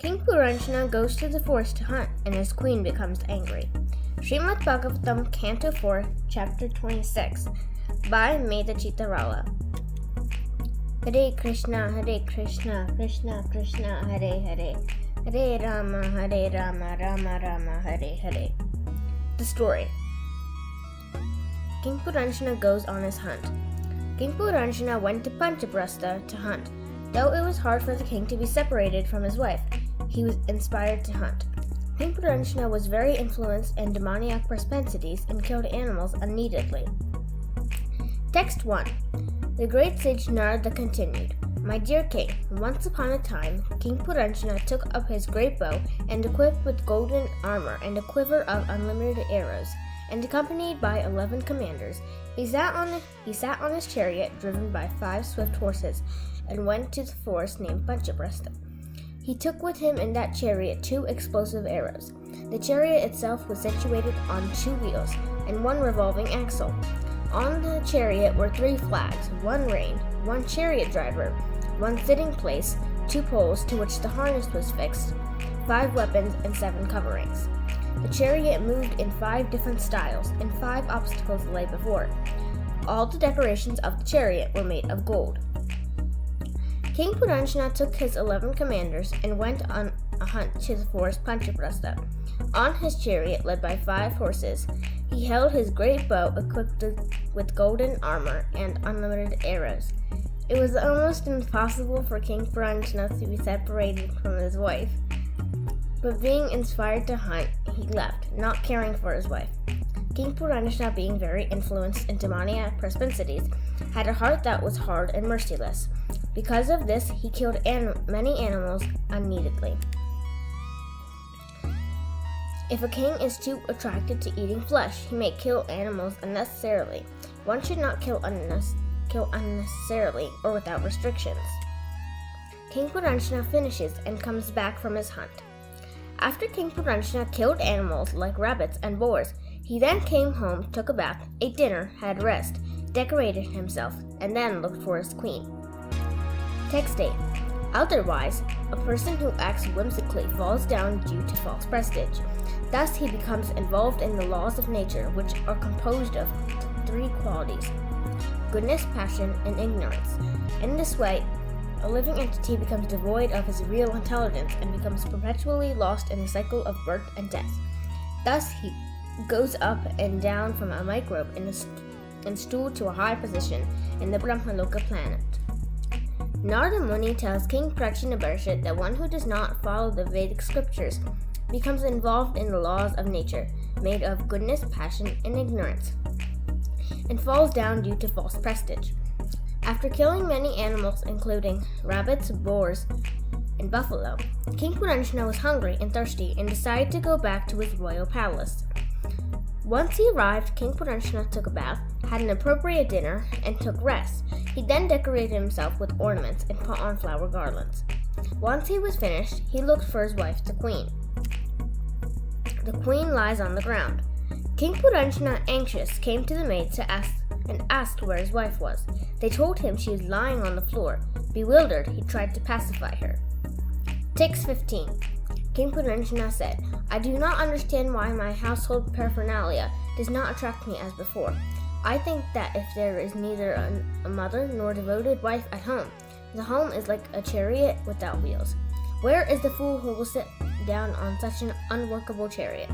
King Puranshana goes to the forest to hunt, and his queen becomes angry. Srimad Bhagavatam, Canto 4, Chapter 26, by Medachita Rala. Hare Krishna, Krishna Krishna, Hare Hare, Hare Rama, Rama Rama, Hare Hare. The story. King Puranshana goes on his hunt. King Puranshana went to Panchaprastha to hunt. Though it was hard for the king to be separated from his wife, he was inspired to hunt. King Puranshana was very influenced in demoniac propensities and killed animals unneededly. Text 1. The great sage Narada continued, My dear king, once upon a time, King Puranshana took up his great bow and equipped with golden armor and a quiver of unlimited arrows, and accompanied by 11 commanders, he sat on his chariot driven by 5 swift horses and went to the forest named Panchaprastha. He took with him in that chariot 2 explosive arrows. The chariot itself was situated on 2 wheels and 1 revolving axle. On the chariot were 3 flags, 1 rein, 1 chariot driver, 1 sitting place, 2 poles to which the harness was fixed, 5 weapons, and 7 coverings. The chariot moved in 5 different styles, and 5 obstacles lay before it. All the decorations of the chariot were made of gold. King Puranshana took his 11 commanders and went on a hunt to the forest Panchaprastha. On his chariot, led by 5 horses, he held his great bow equipped with golden armor and unlimited arrows. It was almost impossible for King Puranshana to be separated from his wife, but being inspired to hunt, he left, not caring for his wife. King Puranshana, being very influenced in demoniac propensities, had a heart that was hard and merciless. Because of this, he killed many animals unneededly. If a king is too attracted to eating flesh, he may kill animals unnecessarily. One should not kill unnecessarily or without restrictions. King Puranshana finishes and comes back from his hunt. After King Puranshana killed animals like rabbits and boars, he then came home, took a bath, ate dinner, had rest, decorated himself, and then looked for his queen. Text 8. Otherwise, a person who acts whimsically falls down due to false prestige. Thus, he becomes involved in the laws of nature, which are composed of 3 qualities: goodness, passion, and ignorance. In this way, a living entity becomes devoid of his real intelligence and becomes perpetually lost in a cycle of birth and death. Thus, he goes up and down from a microbe and stool to a high position in the Brahmaloka planet. Narada Muni tells King Prachinabarshit that one who does not follow the Vedic scriptures becomes involved in the laws of nature, made of goodness, passion, and ignorance, and falls down due to false prestige. After killing many animals, including rabbits, boars, and buffalo, King Puranshana was hungry and thirsty and decided to go back to his royal palace. Once he arrived, King Puranshana took a bath, had an appropriate dinner, and took rest. He then decorated himself with ornaments and put on flower garlands. Once he was finished, he looked for his wife, the queen. The queen lies on the ground. King Puranshana, anxious, came to the maids and asked where his wife was. They told him she was lying on the floor. Bewildered, he tried to pacify her. Text 15. King Puranshana said, I do not understand why my household paraphernalia does not attract me as before. I think that if there is neither a mother nor devoted wife at home, the home is like a chariot without wheels. Where is the fool who will sit down on such an unworkable chariot?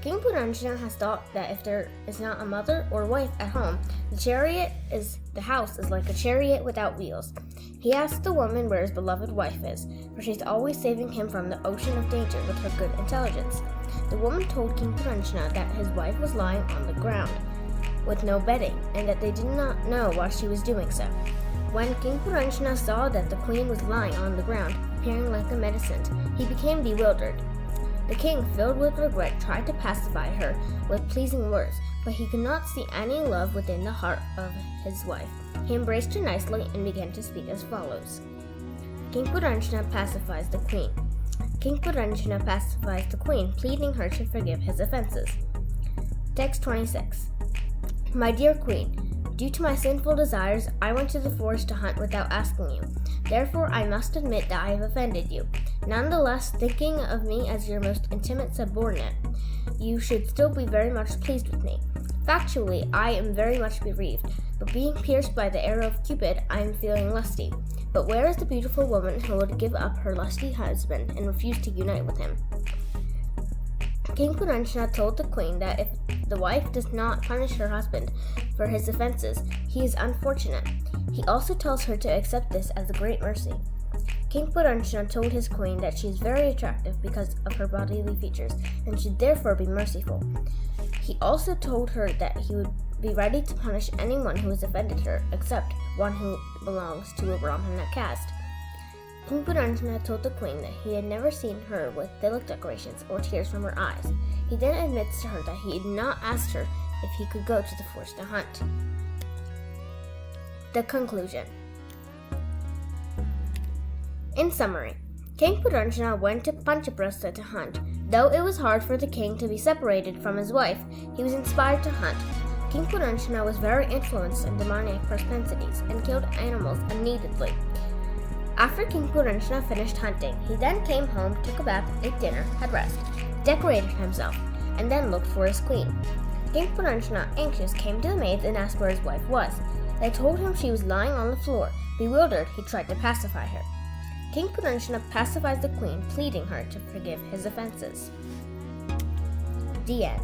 King Puranshana has thought that if there is not a mother or wife at home, the house is like a chariot without wheels. He asked the woman where his beloved wife is, for she is always saving him from the ocean of danger with her good intelligence. The woman told King Puranshana that his wife was lying on the ground with no bedding, and that they did not know why she was doing so. When King Puranshana saw that the queen was lying on the ground, appearing like a medicine, he became bewildered. The king, filled with regret, tried to pacify her with pleasing words, but he could not see any love within the heart of his wife. He embraced her nicely and began to speak as follows. King Puranshana pacifies the queen. King Puranshana pacifies the queen, pleading her to forgive his offenses. Text 26. My dear queen, due to my sinful desires, I went to the forest to hunt without asking you. Therefore, I must admit that I have offended you. Nonetheless, thinking of me as your most intimate subordinate, you should still be very much pleased with me. Factually, I am very much bereaved, but being pierced by the arrow of Cupid, I am feeling lusty. But where is the beautiful woman who would give up her lusty husband and refuse to unite with him? King Puranshana told the queen that if the wife does not punish her husband for his offenses, he is unfortunate. He also tells her to accept this as a great mercy. King Puranshana told his queen that she is very attractive because of her bodily features and should therefore be merciful. He also told her that he would be ready to punish anyone who has offended her, except one who belongs to a Brahmana caste. King Puranshana told the queen that he had never seen her with tilak decorations or tears from her eyes. He then admits to her that he had not asked her if he could go to the forest to hunt. The conclusion. In summary, King Puranshana went to Panchaprastha to hunt. Though it was hard for the king to be separated from his wife, he was inspired to hunt. King Puranshana was very influenced in demoniac propensities and killed animals unneededly. After King Puranshana finished hunting, he then came home, took a bath, ate dinner, had rest, decorated himself, and then looked for his queen. King Puranshana, anxious, came to the maids and asked where his wife was. They told him she was lying on the floor. Bewildered, he tried to pacify her. King Puranshana pacifies the queen, pleading her to forgive his offenses. The end.